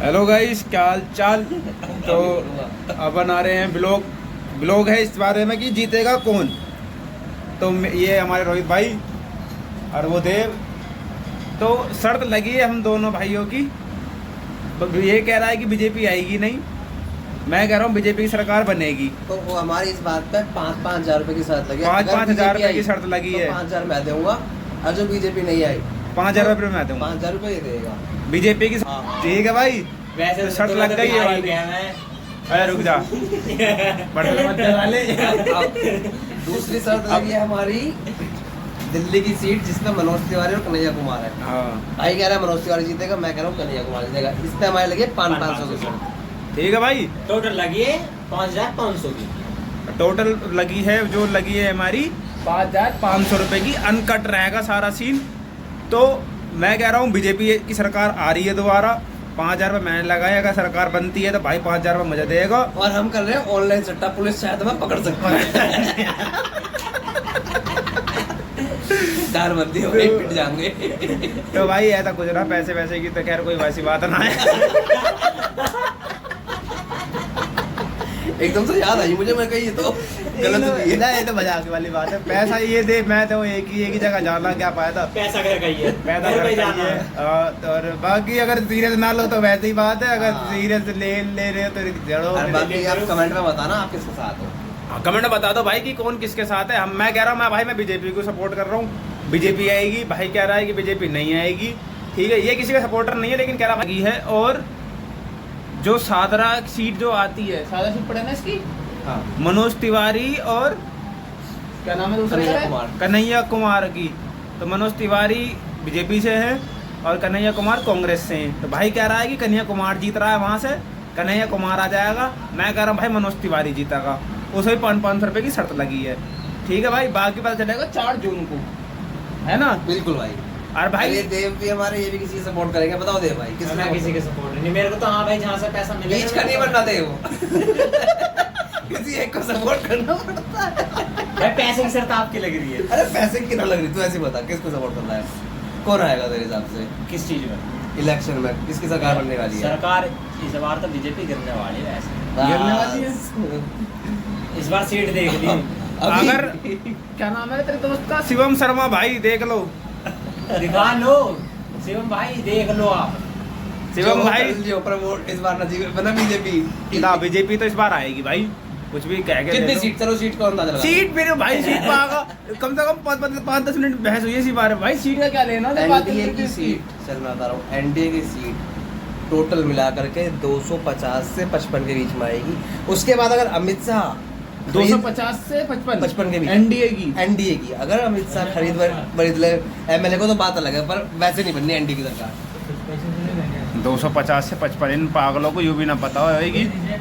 Hello guys, क्या हाल चाल। तो अब बना रहे हैं ब्लॉग है इस बारे में कि जीतेगा कौन। तो ये हमारे रोहित भाई और वो देव। तो शर्त लगी है हम दोनों भाइयों की। ये कह रहा है कि बीजेपी आएगी नहीं, मैं कह रहा हूँ बीजेपी की सरकार बनेगी। तो वो हमारी इस बात पे 5,000 रुपए की शर्त लगी। 5,000 रुपए की शर्त लगी है। 5,000 मैं दूंगा और जो बीजेपी नहीं आई 5,000 रुपये मैं दूंगा। 5,000 रुपए देगा बीजेपी की। ठीक है भाई, वैसे तो शर्त लग गई है वाली। अरे रुक जा बड़े मत वाले। दूसरी शर्त लगी है हमारी दिल्ली की सीट जिसमें मनोज तिवारी और कन्हैया कुमार है। हाँ भाई कह रहा है मनोज तिवारी जीतेगा, मैं कह रहा हूँ कन्हैया कुमार जीतेगा। इसमें हमारे लगे 500 की शर्त। ठीक है भाई, टोटल लगी है 5,500 की। टोटल लगी है जो लगी है हमारी 5,500 रुपए की। अनकट रहेगा सारा सीन। तो मैं कह रहा हूँ बीजेपी की सरकार आ रही है दोबारा। 5,000 रुपये मैंने लगाया, अगर सरकार बनती है तो भाई 5,000 रुपये मुझे देगा। और हम कर रहे हैं ऑनलाइन सट्टा, पुलिस चाहे तो मैं पकड़ सकता हूँ। दार बंदी हो गई, पिट जाएंगे। तो भाई ऐसा कुछ ना, पैसे वैसे की तो खैर कोई वैसी बात ना है। एकदम से याद आई मुझे, मैं कही ये तो गलत हुई है। नहीं, ये तो मजाक वाली बात है। पैसा ये दे, मैं तो एक ही जगह जाना क्या पाया था। पैसा घर का ही है, पैसा घर पे खर्चा जाना ही है। है। और बाकी अगर सीरियस ना लो तो वैसे ही बात है। अगर हाँ। सीरियस ले रहे हो तो जड़ो। और बाकी आप कमेंट में बताना आप किसके साथ हो। कमेंट में बता दो भाई कि कौन किसके साथ है। हम मैं कह रहा हूँ मैं बीजेपी को सपोर्ट कर रहा हूँ। बीजेपी आएगी, भाई कह रहा है कि बीजेपी नहीं आएगी। ठीक है, ये किसी का सपोर्टर नहीं है लेकिन कह रहा है। और जो सादरा सीट जो आती है, सादरा सीट पड़े ना इसकी, हाँ। मनोज तिवारी और क्या नाम है दूसरे कन्हैया का? कुमार। कन्हैया कुमार की। तो मनोज तिवारी बीजेपी से है और कन्हैया कुमार कांग्रेस से हैं। तो भाई कह रहा है कि कन्हैया कुमार जीत रहा है, वहाँ से कन्हैया कुमार आ जाएगा। मैं कह रहा हूँ भाई मनोज तिवारी जीतेगा। उसे भी 500 रुपये की शर्त लगी है। ठीक है भाई, बाकी पता चलेगा 4 जून को, है ना। बिल्कुल भाई। और भाई ये देव भी हमारे, ये भी किसी को सपोर्ट करेंगे। बताओ देव भाई किसका? मैं किसी के सपोर्ट नहीं, मेरे को तो हाँ भाई जहाँ से पैसा मिले बीच का नहीं बनना देव। किसी एक को सपोर्ट करना पड़ता है। भाई पैसे की शर्त आपकी लग रही है। अरे पैसे की ना लग रही, तू ऐसे बता किसको सपोर्ट करना है, कौन आएगा तेरे हिसाब से किस चीज में? इलेक्शन में? किसकी सरकार बनने वाली है? सरकार इस बार तो बीजेपी गिरने वाली है। ऐसे गिरने वाली है। इस बार सीट देख ली। अभी- अगर क्या नाम है तेरे दोस्त का? शिवम शर्मा भाई, देख लो। दिखा लो शिवम भाई, देख लो आप। शिवम भाई जो प्रमोट इस बार ना जीवे बना बीजेपी। बीजेपी तो इस बार आएगी भाई, कुछ भी कह के कितनी दे दो। सीट? चलो सीट का अंदाजा लगा। सीट मेरे भाई, सीट पाएगा कम से कम 5-10 मिनट बहस हुई इसी बारे में। भाई सीट का क्या लेना? एनडीए की सीट, चल मैं बता रहा हूँ, एनडीए की सीट टोटल मिला करके 250 से 55 के बीच में आएगी। उसके बाद अगर अमित शाह 250 से 55 के बीच एनडीए की। एनडीए की अगर अमित शाह खरीद ले एमएलए को तो बात अलग है, पर वैसे नहीं बननी एनडीए की सरकार। 250 से 55 इन पागलों को यूं भी ना पता होगी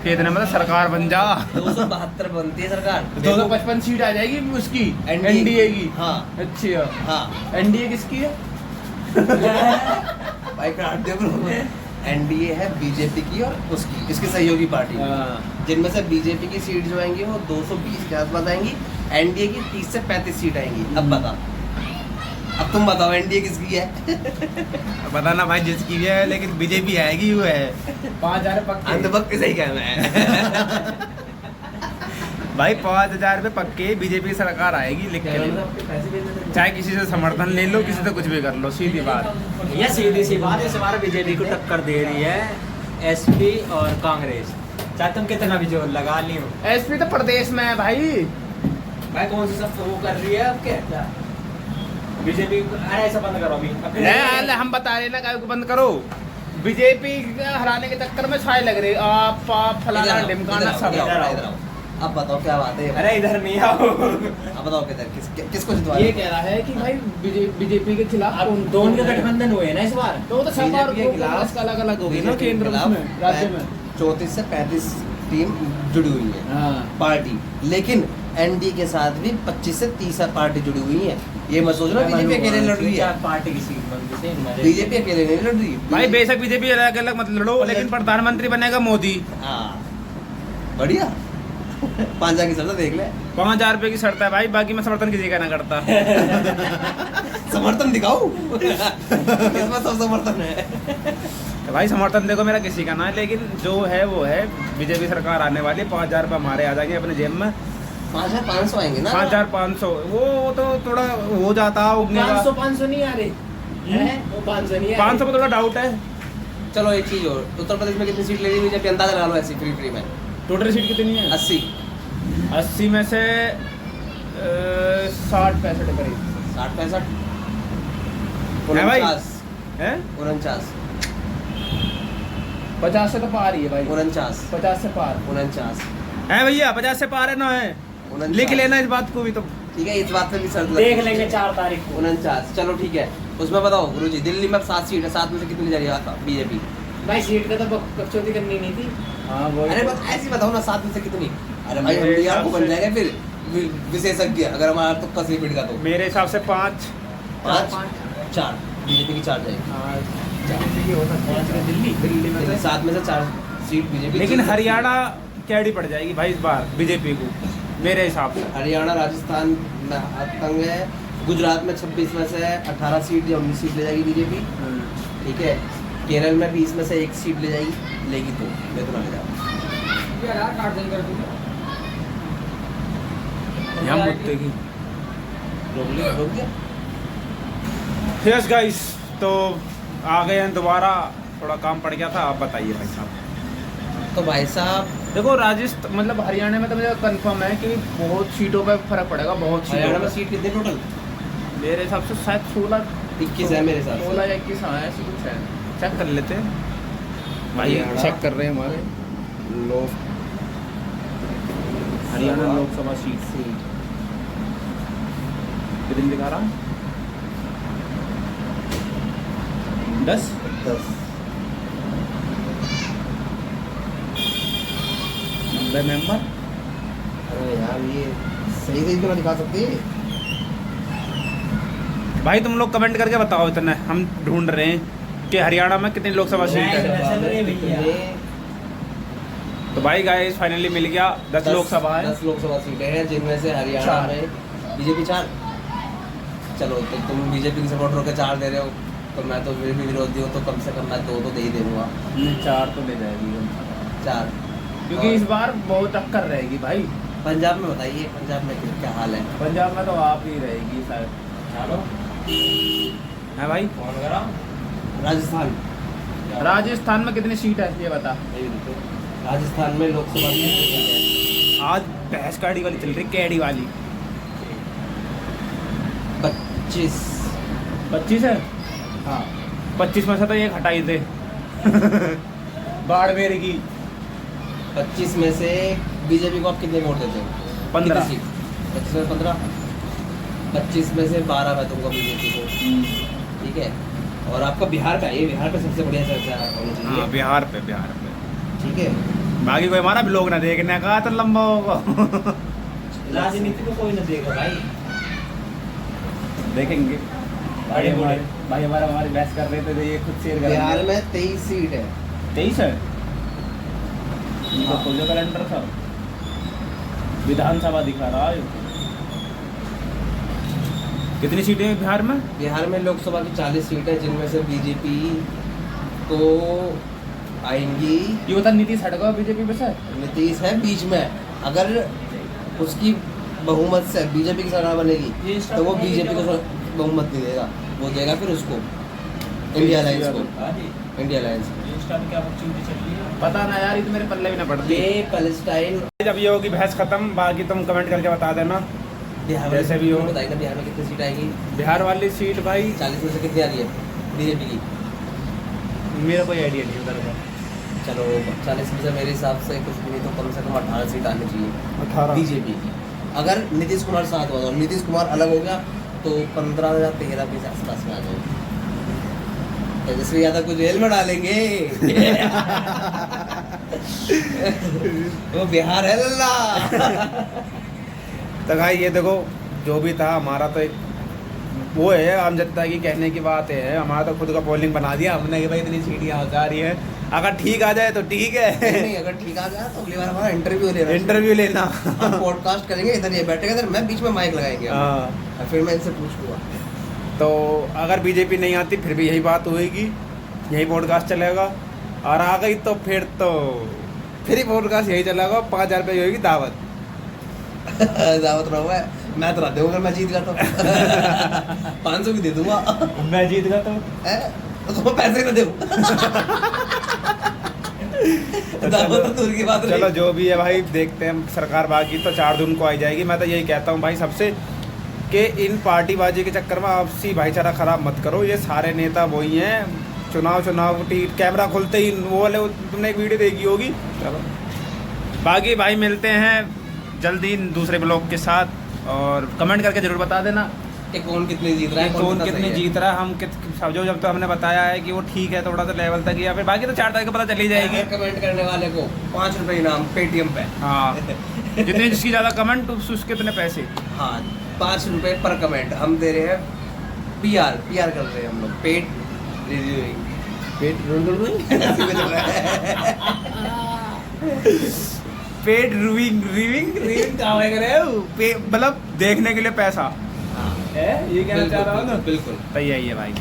कि इतने मतलब सरकार बन जा। 272 बनती है सरकार। 255 सीट आ जाएगी उसकी, NDA एनडीए की। हाँ अच्छा, हाँ एनडीए किसकी है? भाई काट दे ब्रो। एनडीए है बीजेपी की और उसकी, इसकी सहयोगी पार्टी, जिनमें से बीजेपी की सीट जो आएंगी वो 220 के आसपास आएंगी। एनडीए की 30 से 35 सीट आएंगी। अब बता, अब तुम बताओ एनडीए किसकी है? बताना भाई जिसकी भी है, लेकिन बीजेपी आएगी वो है। 5,000 पक्के अंधभक्त सही कहना है। भाई, 5,000 रुपये पक्के बीजेपी की सरकार आएगी। लिख के ले लो, चाहे किसी से समर्थन ले लो, किसी से कुछ भी कर लो, सीधी बात। ये सीधी सी बात है, इस बार बीजेपी को टक्कर दे रही है एसपी और कांग्रेस। चाहे तुम कितना भी जोर लगा लियो। एसपी तो प्रदेश में है भाई। भाई कौन सी सब वो कर रही है आपके बीजेपी? अरे ऐसा बंद करो अभी। नहीं, हम बता रहे ना, को बंद करो। बीजेपी हराने के चक्कर में छाए लग रही। आप फलाना ढिमकाना सब। इधर आओ। अब बताओ क्या बात है? अरे इधर नहीं आओ। अब बताओ किधर किसको जितवा ये कह रहा है कि भाई बीजेपी के खिलाफ अब दोनों के गठबंधन हुए ना इस बार। तो सरकार बीजेपी के खिलाफ अलग अलग होगी ना, केंद्र में, राज्य में 34 से 35 टीम जुड़ी हुई है। हाँ। पार्टी, लेकिन एनडी के साथ भी 25 से 30 पार्टी जुड़ी हुई है। ये मत सोचना बीजेपी अकेले लड़ रही है। पार्टी की सीट बनती है। बीजेपी अकेले नहीं लड़ रही भाई, बेशक बीजेपी अलग अलग मत लड़ो, लेकिन प्रधानमंत्री बनेगा मोदी। हाँ बढ़िया। 5,000 की शर्त देख ले। 5,000 रुपये की शर्त है भाई, बाकी मैं समर्थन किसी का ना करता। समर्थन दिखाओ। इसमें सब समर्थन है। तो भाई समर्थन देखो मेरा किसी का ना है, लेकिन जो है वो है, बीजेपी सरकार आने वाली है, 5,000 रुपये हमारे आ जाएंगे अपने जेब में। 5,500 आएंगे ना। 5,500 वो तो थोड़ा हो जाता उगने का। 500 नहीं आ रहे हैं, वो 500 नहीं आ रहे। 500 पे थोड़ा डाउट है। चलो एक चीज और, उत्तर प्रदेश में कितनी सीट ले रही बीजेपी, अंदाजा लगा लो ऐसी फ्री में। टोटल सीट कितनी है? 80 80 में से 60-65 करीब 60-65 है भाई। 49 है 49 50 से तो पार ही है भाई। 49 50 से पार 49 है भैया, 50 से पार है ना है। 49 लिख लेना इस बात को भी तो। ठीक है, इस बात पे भी शर्त देख लेंगे 4 तारीख को। 49 चलो ठीक है। उसमें बताओ गुरुजी, दिल्ली में 7 सीट है, 7 में से कितनी जा रही है बीजेपी? भाई सीट का तो कचौती करनी नहीं थी। हाँ वो अरे बस ऐसे ही बताओ ना, 7 में से कितनी? अरे भाई हम मेरे भी यार वो हिसाब बन से- जाएगा फिर विशेषज्ञ, अगर हमारा तो कसी फीट का तो मेरे हिसाब से 5। 4 बीजेपी की 4 जाएगी। हो सकता है दिल्ली में से। 7 में से 4 सीट बीजेपी। लेकिन हरियाणा कैडी पड़ जाएगी भाई इस बार बीजेपी को, मेरे हिसाब से। हरियाणा राजस्थान में तंग है। गुजरात में 26 में से 18 सीट या 19 सीट ले जाएगी बीजेपी। ठीक है, केरल में 20 में से 1 सीट ले जाएगी, लेगी तो मैं तो ना ले जाऊँ। यहाँ मुद्दे की रोक दिया। यस गाइस, तो आ गए हैं दोबारा, थोड़ा काम पड़ गया था। आप बताइए भाई साहब। तो भाई साहब देखो राजस्थान मतलब हरियाणा में तो मुझे कंफर्म है कि बहुत सीटों पे फर्क पड़ेगा, बहुत हरियाणा सीटों में पे। सीट कितने टोटल? मेरे हिसाब से शायद 21 है मेरे हिसाब से। 16 या 21 हाँ ऐसे कुछ है। चेक कर लेते हैं भाई, हरियाणा। चेक कर रहे हैं हमारे लोग। हरियाणा लोकसभा सीट कितनी दिखा रहा? 10 90 मेंबर। अरे यार ये सही सही तो ना दिखा सकते। भाई तुम लोग कमेंट करके बताओ, इतना हम ढूंढ रहे हैं कि हरियाणा में कितनी लोकसभा सीट है। तो भाई गाइस फाइनली मिल गया, 10 लोकसभा है। 10 लोकसभा सीटें हैं, जिनमें से हरियाणा 4 में बीजेपी 4। चलो तो तुम बीजेपी की सपोर्टर होकर 4 दे रहे हो, तो मैं तो फिर भी विरोधी हूँ, तो कम से कम मैं 2 तो दे ही दूंगा। 4 तो ले जाएगी 4 क्योंकि इस बार बहुत टक्कर रहेगी भाई। पंजाब में बताइए, पंजाब में क्या हाल है? पंजाब में तो आप ही रहेगी शायद। चलो है भाई। राजस्थान। राजस्थान में कितनी सीट है ये बता। राजस्थान में लोकसभा की कितनी सीट है? आज भैंस काड़ी वाली चल रही, कैडी वाली। 25। 25 है। हाँ 25 में से तो एक हटाई थे बाड़मेर की। 25 में से बीजेपी को आप कितने वोट देते हो? 15। कितनी सीट? 25 में 15। 25 में से 12 मैं दूंगा बीजेपी को। ठीक है, और आपका बिहार का, ये बिहार पे सबसे बढ़िया चर्चा होनी हाँ चाहिए। बिहार पे ठीक है, बाकी कोई हमारा भी लोग ना देखने का तो लंबा होगा राजनीति को कोई ना देगा भाई। देखेंगे बड़े बड़े भाई हमारी बहस कर रहे थे तो ये खुद शेयर कर बिहार में 23 सीट है। 23 है। इनको खोलो कैलेंडर था, विधानसभा दिखा रहा है। कितनी सीटें हैं बिहार में? बिहार में लोकसभा की 40 सीट है, जिनमें से बीजेपी को आएंगी। ये बता नीतीश हट गया बीजेपी पे से? नीतीश है बीच में, अगर उसकी बहुमत से बीजेपी की सरकार बनेगी तो वो बीजेपी को बहुमत नहीं देगा, वो देगा फिर उसको इंडिया अलायंस को। इंडिया अलायंस पता ना यार, ये तो मेरे पल्ले भी ना पड़ती। ये पैलेस्टाइन। जब ये होगी बहस खत्म, बाकी तुम कमेंट करके बता देना बिहार जैसे भी हो। बताइए ना, बिहार में कितनी सीट आएगी? बिहार वाली सीट भाई 40 में से कितनी आ रही है बीजेपी की? मेरा कोई आइडिया नहीं उधर का। चलो 40 में से मेरे हिसाब से कुछ भी नहीं तो कम से कम 18 सीट आनी चाहिए 18 बीजेपी की। अगर नीतीश कुमार साथ हुआ और नीतीश कुमार अलग हो गया तो 15 या 13 के आसपास में आ जाएगी। तेजस्वी यादव को जेल में डालेंगे वो बिहार है लल्ला। तो भाई ये देखो, जो भी था हमारा तो एक वो है आम जनता की कहने की बात है। हमारा तो खुद का पोलिंग बना दिया हमने कि भाई इतनी सीटियाँ जा रही है, अगर ठीक आ जाए तो ठीक है। नहीं अगर ठीक आ गया तो अगली बार हमारा इंटरव्यू लेना। इंटरव्यू लेना हम पॉडकास्ट करेंगे, इधर ये बैठेगा, इधर मैं बीच में माइक लगाएंगे हम। हाँ। और फिर मैं इनसे पूछूंगा। तो अगर बीजेपी नहीं आती फिर भी यही बात होएगी यही पॉडकास्ट चलेगा, और आ गई तो फिर ही पॉडकास्ट यही चलेगा। 5,000 रुपये की होगी दावत। दावत रहा है, मैं तो रहते हूँ अगर मैं जीत गया तो 500 भी दे दूंगा। मैं जीत गया तो पैसे ना दे दावत तो दूर की बात चलो रही। जो भी है भाई, देखते हैं सरकार बाकी तो 4 जून को आई जाएगी। मैं तो यही कहता हूँ भाई सबसे कि इन पार्टीबाजी के चक्कर में आपसी भाईचारा खराब मत करो। ये सारे नेता वही हैं, चुनाव कैमरा खुलते ही वो वाले, तुमने एक वीडियो देखी होगी। चलो बाकी भाई मिलते हैं जल्दी दूसरे ब्लॉग के साथ, और कमेंट करके जरूर बता देना कि कौन कितने जीत रहा है, कौन कितनी जीत रहा है। हम जो जब तो हमने बताया है कि वो ठीक है थोड़ा सा लेवल तक, या फिर बाकी तो 4 तारीख को पता चली जाएगी। कमेंट करने वाले को 5 रुपए इनाम पेटीएम पे। हाँ जितने जिसकी ज़्यादा कमेंट उसके कितने पैसे। हाँ 5 रुपए पर कमेंट हम दे रहे हैं। पीआर कर रहे हैं हम लोग, पेट रिव्यूइंग, पेट पेड रिविंग मतलब देखने के लिए पैसा है, ये कहना चाह रहा हूँ ना। बिल्कुल सही है ये भाई।